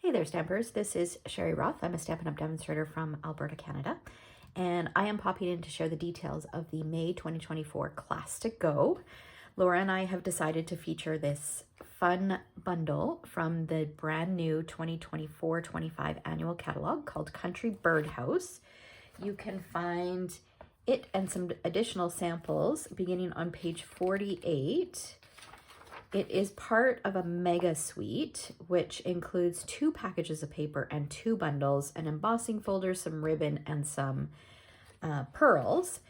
Hey there, Stampers. This is Sherry Roth. I'm a Stampin' Up! Demonstrator from Alberta, Canada, and I am popping in to share the details of the May 2024 Class to Go. Laura and I have decided to feature this fun bundle from the brand new 2024-25 annual catalog called Country Birdhouse. You can find it and some additional samples beginning on page 48. It is part of a mega suite, which includes 2 packages of paper and 2 bundles, an embossing folder, some ribbon, and some pearls.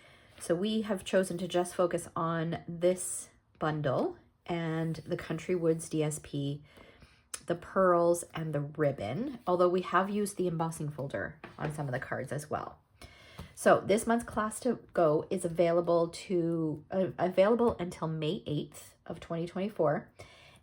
So we have chosen to just focus on this bundle and the Country Woods DSP, the pearls, and the ribbon, although we have used the embossing folder on some of the cards as well. So this month's Class to Go is available until May 8th of 2024.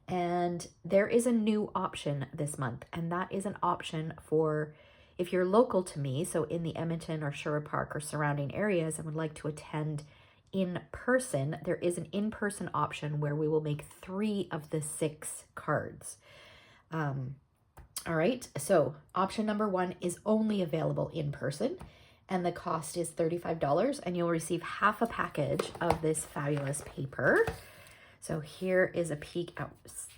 And there is a new option this month, and that is an option for if you're local to me, so in the Edmonton or Sherwood Park or surrounding areas and would like to attend in person, there is an in-person option where we will make 3 of the 6 cards. All right, so option number 1 is only available in person, and the cost is $35, and you'll receive half a package of this fabulous paper. So here is a peek at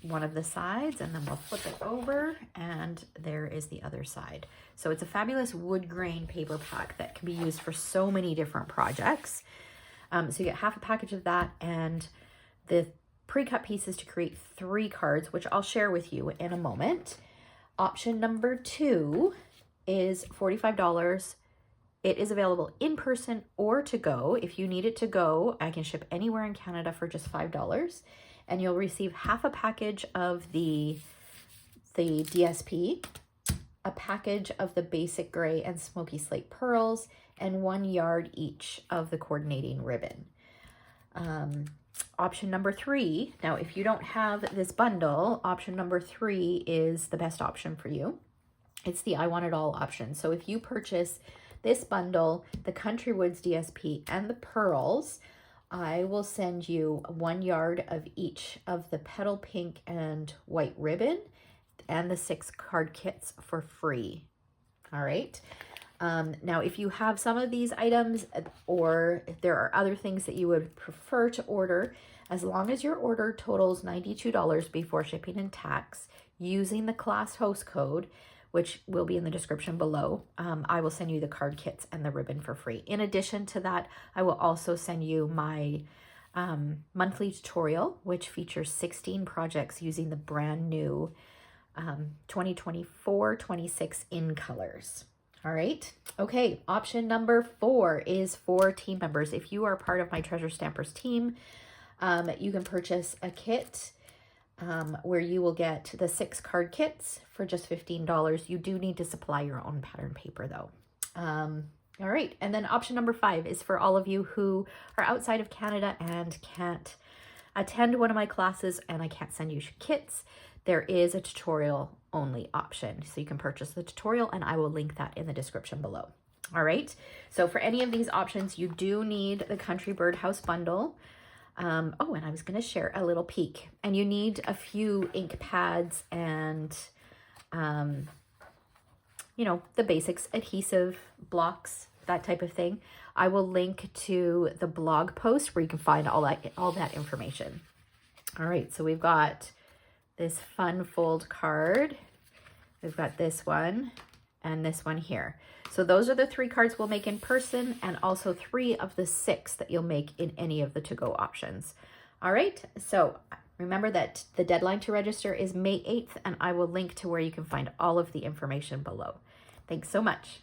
one of the sides, and then we'll flip it over, and there is the other side. So it's a fabulous wood grain paper pack that can be used for so many different projects. So you get half a package of that and the pre-cut pieces to create 3 cards, which I'll share with you in a moment. Option number 2 is $45. It is available in person or to go. If you need it to go, I can ship anywhere in Canada for just $5, and you'll receive half a package of the DSP, a package of the basic gray and smoky slate pearls, and 1 yard each of the coordinating ribbon. Option number 3, now if you don't have this bundle, option number 3 is the best option for you. It's the I Want It All option. So if you purchase this bundle, the Country Woods DSP, and the pearls, I will send you 1 yard of each of the petal pink and white ribbon and the 6 card kits for free. All right. Now, if you have some of these items or if there are other things that you would prefer to order, as long as your order totals $92 before shipping and tax, using the class host code, which will be in the description below, I will send you the card kits and the ribbon for free. In addition to that, I will also send you my monthly tutorial, which features 16 projects using the brand new 2024-26 in colors. All right. Okay. Option number 4 is for team members. If you are part of my Treasure Stampers team, you can purchase a kit where you will get the 6 card kits for just $15. You do need to supply your own pattern paper though. All right. And then option number 5 is for all of you who are outside of Canada and can't attend one of my classes and I can't send you kits. There is a tutorial only option. So you can purchase the tutorial and I will link that in the description below. All right. So for any of these options, you do need the Country Birdhouse bundle. Oh, and I was going to share a little peek, and you need a few ink pads and, you know, the basics, adhesive blocks, that type of thing. I will link to the blog post where you can find all that information. All right. So we've got this fun fold card. We've got this one and this one here. So those are the 3 cards we'll make in person, and also 3 of the 6 that you'll make in any of the to-go options. All right, so remember that the deadline to register is May 8th, and I will link to where you can find all of the information below. Thanks so much.